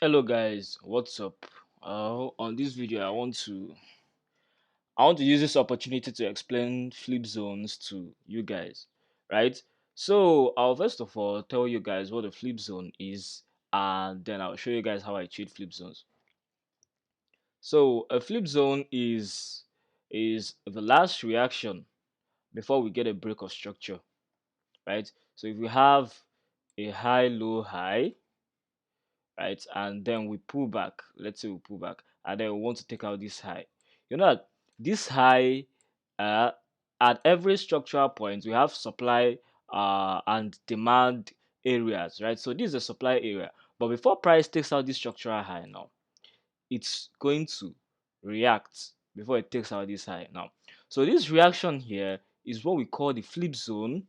Hello guys, what's up? On this video, I want to use this opportunity to explain flip zones to you guys, right? So I'll first of all tell you guys what a flip zone is, and then I'll show you guys how I treat flip zones. So a flip zone is the last reaction before we get a break of structure, right? So if we have a high, low, high, right? And then we pull back. Let's say we pull back, and then we want to take out this high. You know that this high, uh, at every structural point, we have supply and demand areas, right? So this is a supply area. But before price takes out this structural high now, it's going to react before it takes out this high now. So this reaction here is what we call the flip zone,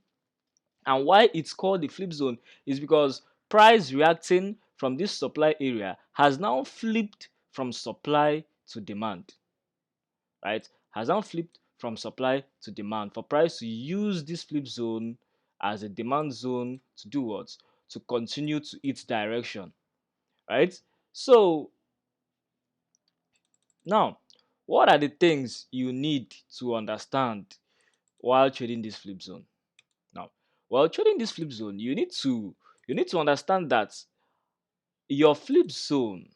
and why it's called the flip zone is because price reacting from this supply area has now flipped from supply to demand, right? Has now flipped from supply to demand for price to use this flip zone as a demand zone to do what? To continue to its direction, right? So now, what are the things you need to understand while trading this flip zone? Now, while trading this flip zone, you need to understand that your flip zone,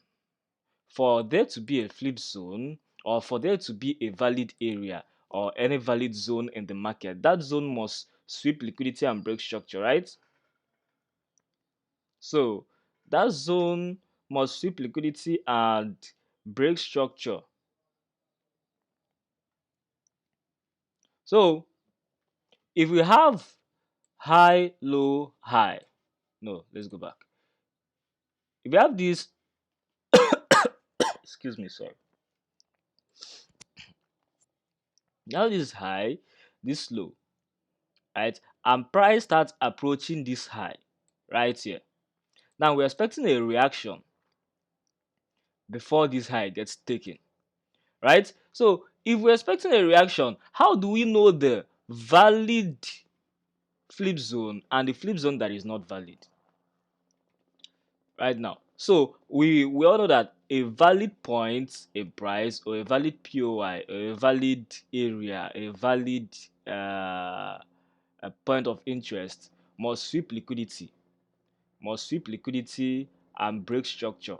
for there to be a flip zone or for there to be a valid area or any valid zone in the market, that zone must sweep liquidity and break structure, right? So that zone must sweep liquidity and break structure. So if we have high, low, high, no, let's go back. If we have this, excuse me, sorry. Now this high, this low, right? And price starts approaching this high right here. Now we're expecting a reaction before this high gets taken, right? So if we're expecting a reaction, how do we know the valid flip zone and the flip zone that is not valid right now? So we all know that a valid point, a price, or a valid POI, or a valid area, a valid a point of interest must sweep liquidity, and break structure,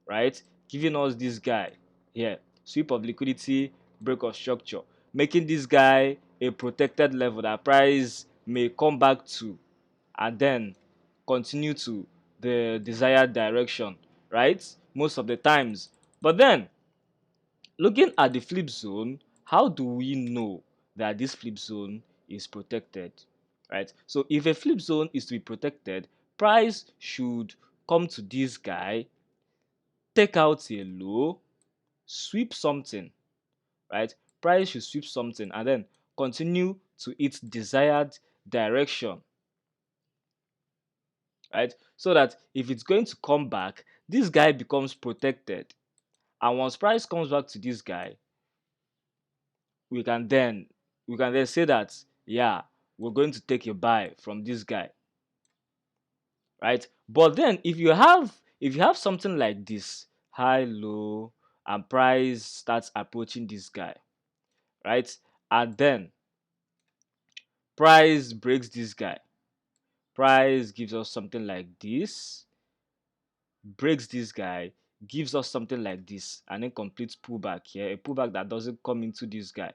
right? Giving us this guy here, sweep of liquidity, break of structure, making this guy a protected level that price may come back to and then continue to the desired direction, right? Most of the times. But then, looking at the flip zone, how do we know that this flip zone is protected? Right? So if a flip zone is to be protected, price should come to this guy, take out a low, sweep something, right? Price should sweep something and then continue to its desired direction, right? So that if it's going to come back, this guy becomes protected. And once price comes back to this guy, we can then say that, yeah, we're going to take a buy from this guy, right? But then if you have something like this, high, low, and price starts approaching this guy, right? And then price breaks this guy. Price gives us something like this, breaks this guy, gives us something like this, and then completes pullback here, a pullback that doesn't come into this guy,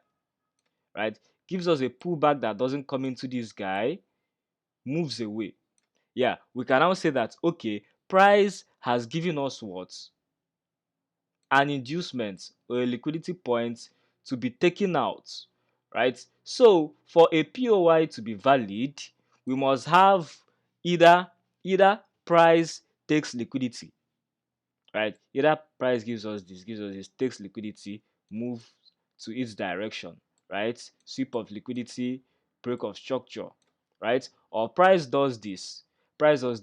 right? Gives us a pullback that doesn't come into this guy, moves away. Yeah, we can now say that, okay, price has given us what? An inducement or a liquidity point to be taken out, right? So for a POI to be valid, we must have either price takes liquidity, right? Either price gives us this, takes liquidity, move to its direction, right? Sweep of liquidity, break of structure, right? Or price does this, right? So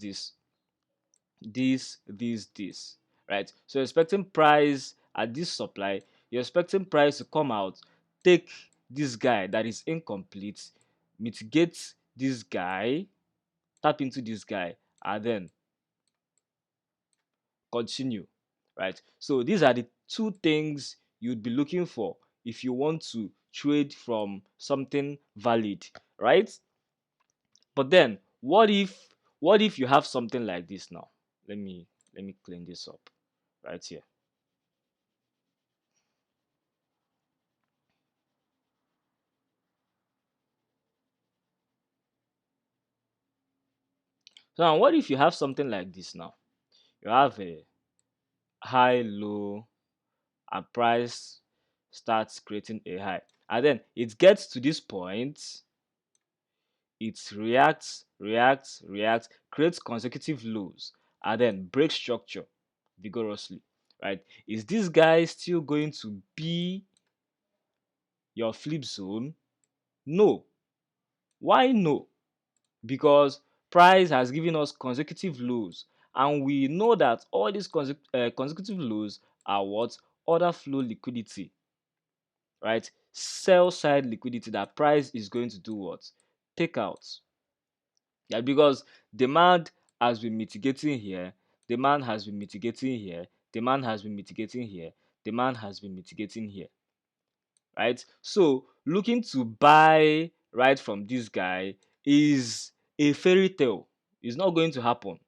you're expecting price at this supply, you're expecting price to come out, take this guy that is incomplete, mitigate this guy, tap into this guy, and then continue, right? So these are the two things you'd be looking for if you want to trade from something valid, right? But then what if you have something like this now? Let me clean this up right here. So now what if you have something like this now? You have a high, low, and price starts creating a high. And then it gets to this point, it reacts, creates consecutive lows, and then breaks structure vigorously, right? Is this guy still going to be your flip zone? No. Why no? Because price has given us consecutive lows, and we know that all these consecutive lows are what? Order flow liquidity, right? Sell side liquidity that price is going to do what? Take out. Yeah, because demand has been mitigating here, demand has been mitigating here, demand has been mitigating here, demand has been mitigating here, right? So looking to buy right from this guy is a fairy tale. It's not going to happen,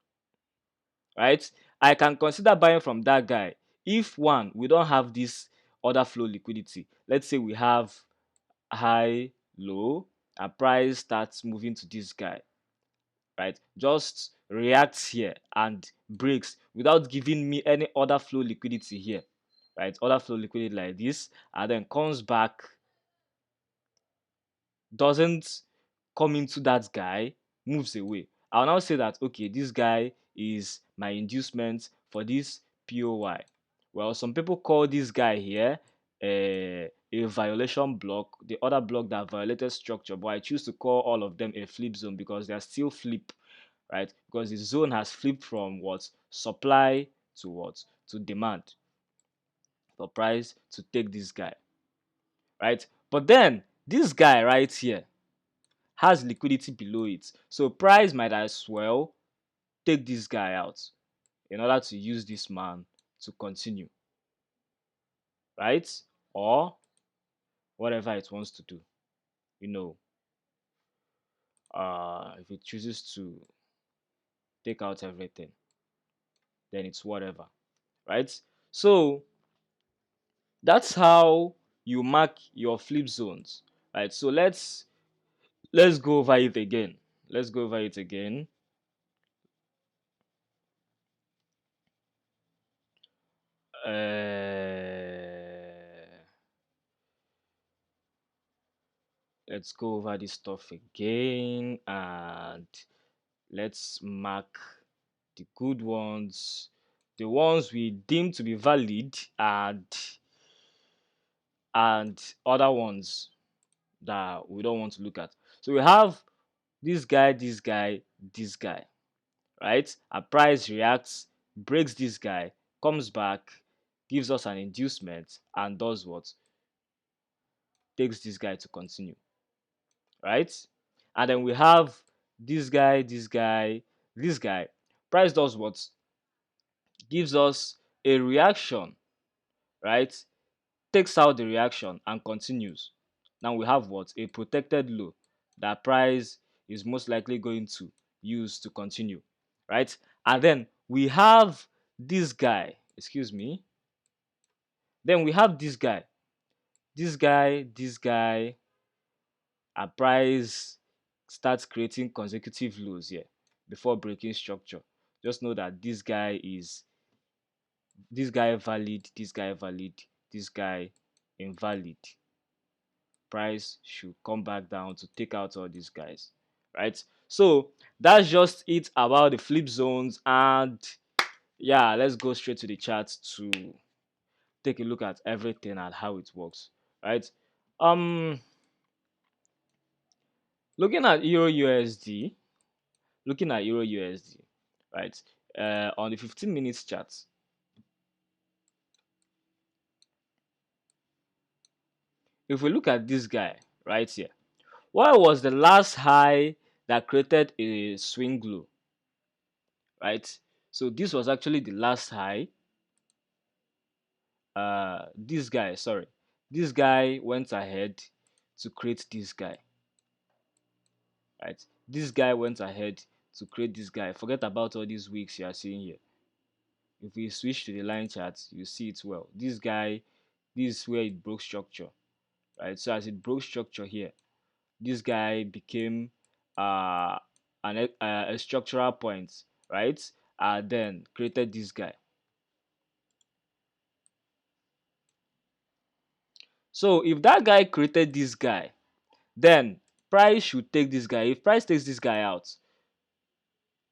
right? I can consider buying from that guy if one, we don't have this order flow liquidity. Let's say we have high, low, and price starts moving to this guy, right? Just reacts here and breaks without giving me any order flow liquidity here, right? Order flow liquidity like this, and then comes back, doesn't come into that guy, moves away. I'll now say that okay, this guy is my inducement for this POY. Well, some people call this guy here a violation block, the other block that violated structure, but I choose to call all of them a flip zone because they are still flip, right? Because the zone has flipped from what? Supply to what? To demand for price to take this guy, right? But then this guy right here has liquidity below it. So price might as well take this guy out in order to use this man to continue, right? Or whatever it wants to do. You know, if it chooses to take out everything, then it's whatever, right? So that's how you mark your flip zones, right? So let's go over it again. Let's go over it again. Uh, let's go over this stuff again and let's mark the good ones, the ones we deem to be valid, and other ones that we don't want to look at. So we have this guy, this guy, this guy, right? A price reacts, breaks this guy, comes back, gives us an inducement, and does what? Takes this guy to continue, right? And then we have this guy, this guy, this guy. Price does what? Gives us a reaction, right? Takes out the reaction and continues. Now we have what? A protected low that price is most likely going to use to continue, right? And then we have this guy, excuse me. Then we have this guy, and price starts creating consecutive lows here before breaking structure. Just know that this guy valid, this guy valid, this guy invalid. Price should come back down to take out all these guys, right? So that's just it about the flip zones. And yeah, let's go straight to the chart to take a look at everything and how it works, right? um looking at euro usd, right? On the 15 minutes chart, if we look at this guy right here, what was the last high that created a swing low, right? So this was actually the last high. This guy, sorry, this guy went ahead to create this guy, right? This guy went ahead to create this guy. Forget about all these wicks you are seeing here. If we switch to the line chart, you see it well. This guy, this is where it broke structure, right? So as it broke structure here, this guy became uh, a structural point, right? Then created this guy. So if that guy created this guy, then price should take this guy. If price takes this guy out,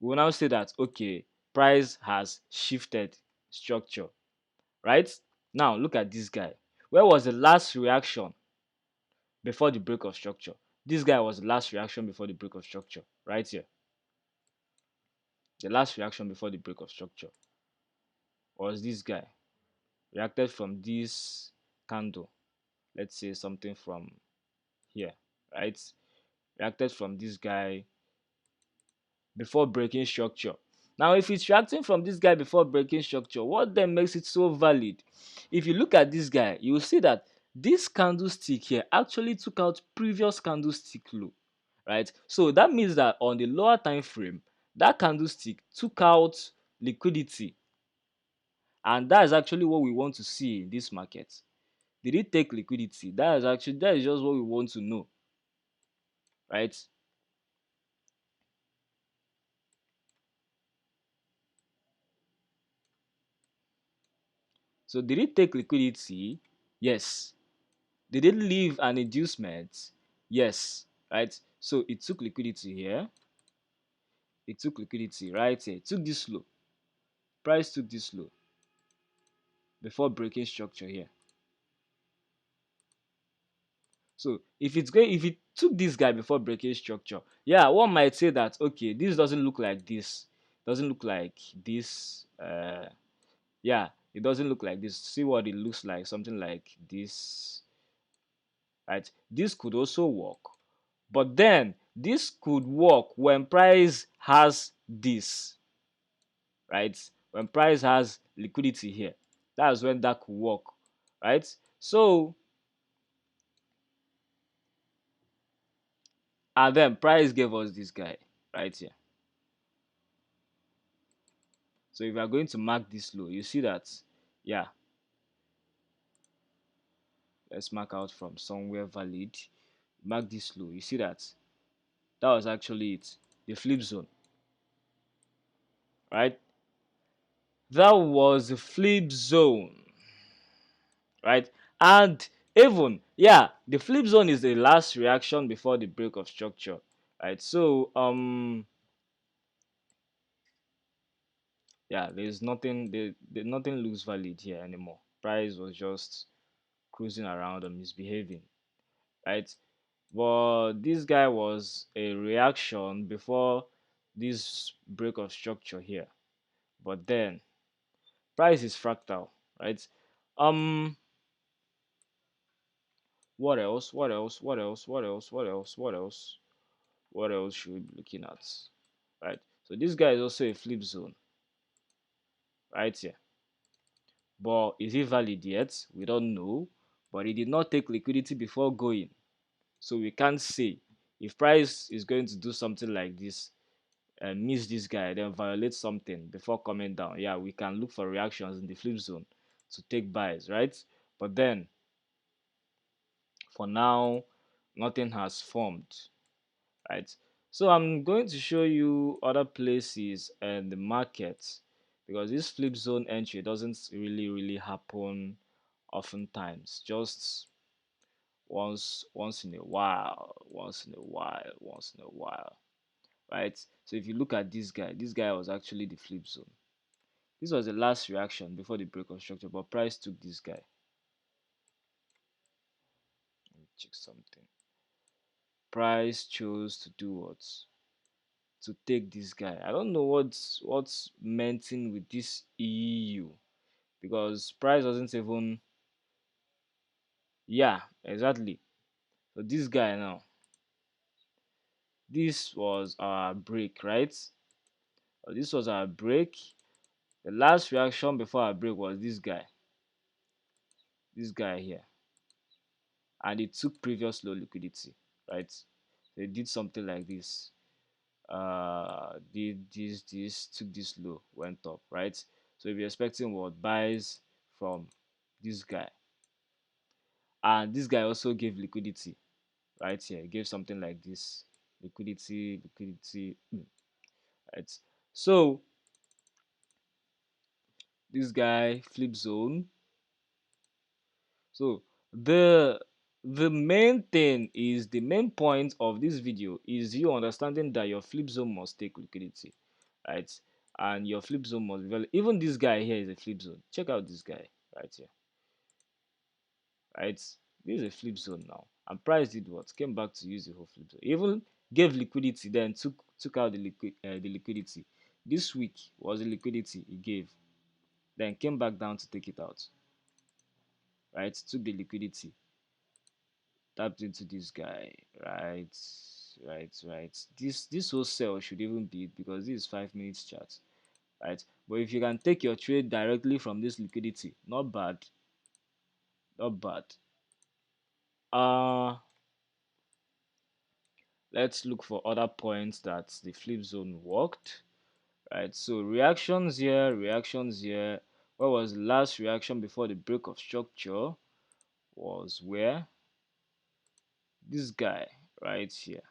we will now say that okay, price has shifted structure, right? Now look at this guy. Where was the last reaction before the break of structure? This guy was the last reaction before the break of structure, right here. The last reaction before the break of structure was this guy. Reacted from this candle. Let's say something from here, right? Reacted from this guy before breaking structure. Now, if it's reacting from this guy before breaking structure, what then makes it so valid? If you look at this guy, you will see that this candlestick here actually took out previous candlestick low, right? So that means that on the lower time frame, that candlestick took out liquidity, and that is actually what we want to see in this market. Did it take liquidity? That is just what we want to know, right? So did it take liquidity? Yes. Did it leave an inducement? Yes, right? So it took liquidity here. It took liquidity right here. It took this low. Price took this low before breaking structure here. So if it took this guy before breaking structure, yeah, one might say that okay, this doesn't look like this. Doesn't look like this. Yeah, it doesn't look like this. See what it looks like, something like this, right? This could also work, but then this could work when price has this, right? When price has liquidity here, that's when that could work, right? So and then price gave us this guy right here. So if you are going to mark this low, you see that, yeah, let's mark out from somewhere valid. Mark this low, you see that that was actually it, the flip zone, right? That was the flip zone, right? And even, yeah, the flip zone is the last reaction before the break of structure, right? So yeah, there's nothing, nothing looks valid here anymore. Price was just cruising around and misbehaving, right? But this guy was a reaction before this break of structure here. But then price is fractal, right? um what else, what else, what else, what else, what else, what else, what else should we be looking at, right? So this guy is also a flip zone right here, but is it valid yet? We don't know. But it did not take liquidity before going, so we can't say. If price is going to do something like this and miss this guy, then violate something before coming down, yeah, we can look for reactions in the flip zone to take buys, right? But then for now, nothing has formed, right? So I'm going to show you other places and the market, because this flip zone entry doesn't really happen oftentimes, just once in a while, once in a while, right? So if you look at this guy was actually the flip zone. This was the last reaction before the break of structure, but price took this guy. Let me check something. Price chose to do what? To take this guy. I don't know what's meant in with this EU, because price doesn't even, yeah, exactly. So this guy now, this was our break, right? This was our break. The last reaction before our break was this guy here, and it took previous low liquidity, right? They did something like this. Did this took this low, went up, right? So if you're expecting what buys from this guy, and this guy also gave liquidity right here. He gave something like this liquidity, right? So this guy flip zone. So the the main point of this video is you understanding that your flip zone must take liquidity, right? And your flip zone must be valid. Even this guy here is a flip zone. Check out this guy right here, right? This is a flip zone now. And price did what? Came back to use the whole flip zone. Even gave liquidity, then took out the liquidity. This week was the liquidity he gave, then came back down to take it out, right? Took the liquidity, tapped into this guy, right, right. This whole sell should even be it because this is 5 minutes chart, right? But if you can take your trade directly from this liquidity, not bad, not bad. Uh let's look for other points that the flip zone worked, right? So reactions here, reactions here. What was the last reaction before the break of structure? Was where this guy right here,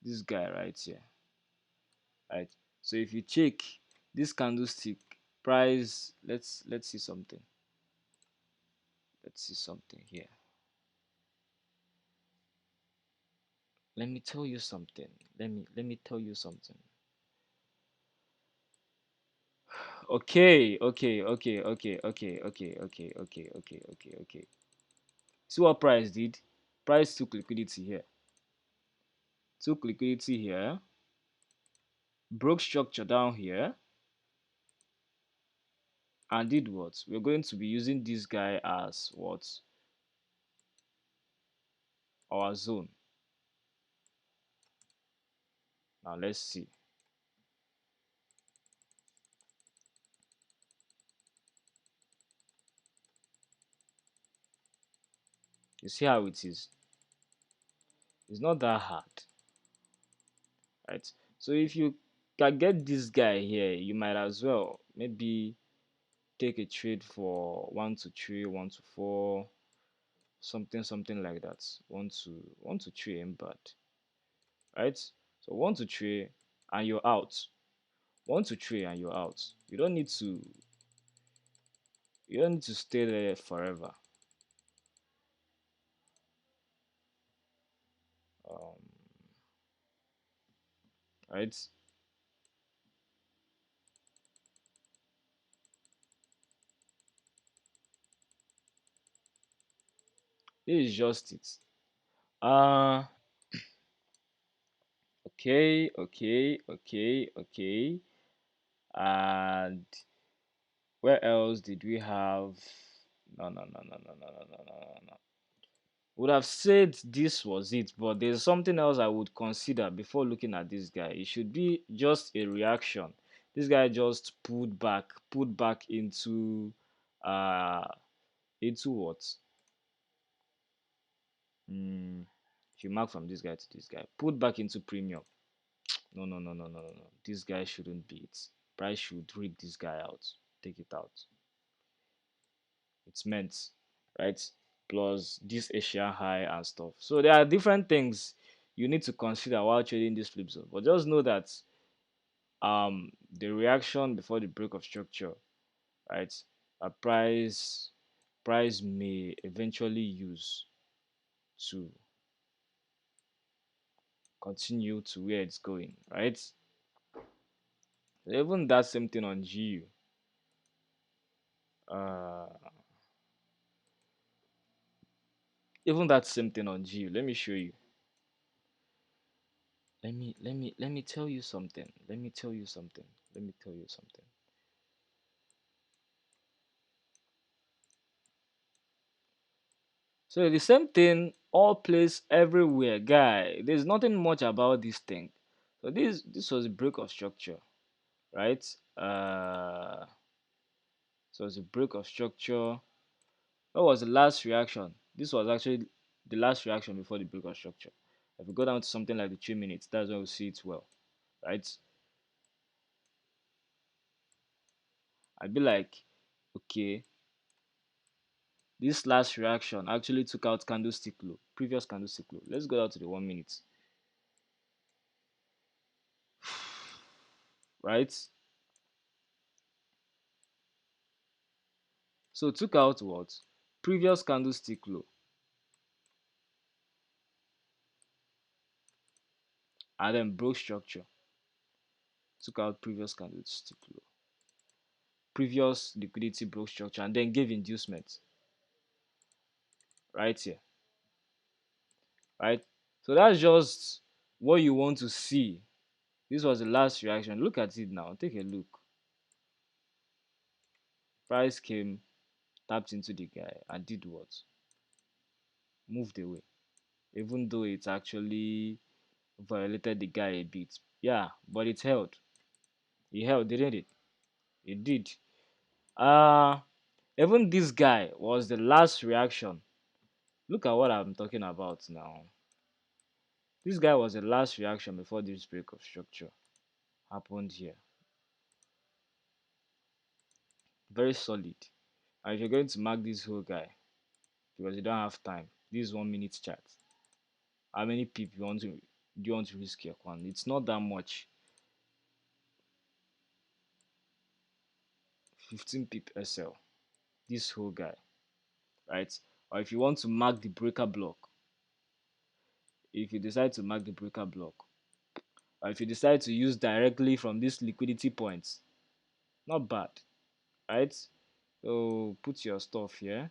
this guy right here, right? So if you check this candlestick price, let's see something. Let's see something here. Let me tell you something. Let me tell you something. Okay. See what price did? Price took liquidity here. Took liquidity here. Broke structure down here. And did what? We're going to be using this guy as what? Our zone. Now let's see. You see how it is? It's not that hard, right? So if you can get this guy here, you might as well maybe take a trade for 1 to 3, 1 to 4, something like that. 1 to 3 ain't bad, right? So 1 to 3 and you're out. 1 to 3 and you're out. You don't need to stay there forever. Um, right? This is just it. Uh okay. And where else did we have? No. Would have said this was it, but there's something else I would consider before looking at this guy. It should be just a reaction. This guy just put back into what? If you mark from this guy to this guy, put back into premium. No. This guy shouldn't be it. Price should rig this guy out. Take it out. It's meant, right? Plus this Asian high and stuff. So there are different things you need to consider while trading this flip zone. But just know that the reaction before the break of structure, right? A price may eventually use to continue to where it's going, right? Even that same thing on GU. Uh, even that same thing on GU. Let me show you. Let me tell you something. Let me tell you something. Let me tell you something. So the same thing all plays everywhere, guy. There's nothing much about this thing. So this was a break of structure, right? Uh, so it's a break of structure. What was the last reaction? This was actually the last reaction before the break of structure. If we go down to something like the 3 minutes, that's when we see it well, right? I'd be like, okay, this last reaction actually took out candlestick low, previous candlestick low. Let's go down to the 1 minute, right? So took out what? Previous candlestick low, and then broke structure. Took out previous candlestick low, previous liquidity broke structure, and then gave inducement right here, right? So that's just what you want to see. This was the last reaction. Look at it now. Take a look. Price came, tapped into the guy, and did what? Moved away. Even though it actually violated the guy a bit. Yeah, but it held. It held, didn't it? It did. Uh Even this guy was the last reaction. Look at what I'm talking about now. This guy was the last reaction before this break of structure happened here. Very solid. And if you're going to mark this whole guy, because you don't have time, this is 1 minute chart. How many people do you want to risk your coin? It's not that much. 15 pip SL. This whole guy, right? Or if you want to mark the breaker block, if you decide to mark the breaker block, or if you decide to use directly from this liquidity points, not bad, right? So put your stuff here,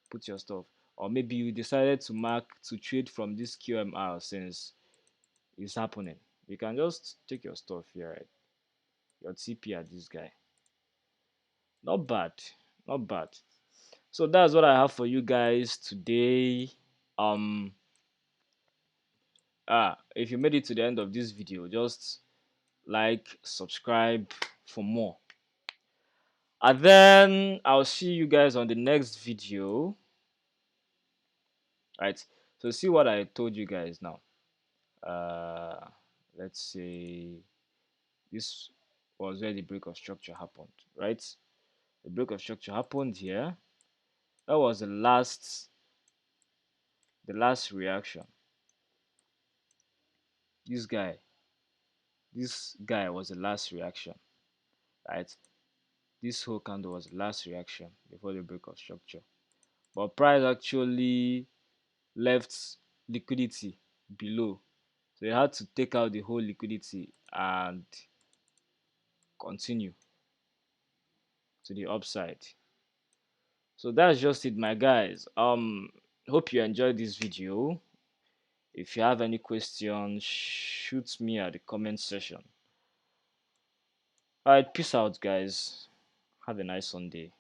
put your stuff. Or maybe you decided to mark to trade from this QMR since it's happening. You can just take your stuff here, right? Your TP at this guy. Not bad, not bad. So that's what I have for you guys today. Um if you made it to the end of this video, just like, subscribe for more. And then I'll see you guys on the next video, right? So see what I told you guys now. uh let's say this was where the break of structure happened, right? The break of structure happened here. That was the last reaction. This guy was the last reaction, right? This whole candle was the last reaction before the break of structure, but price actually left liquidity below, so they had to take out the whole liquidity and continue to the upside. So that's just it, my guys. Hope you enjoyed this video. If you have any questions, shoot me at the comment section. All right, peace out, guys. Have a nice Sunday.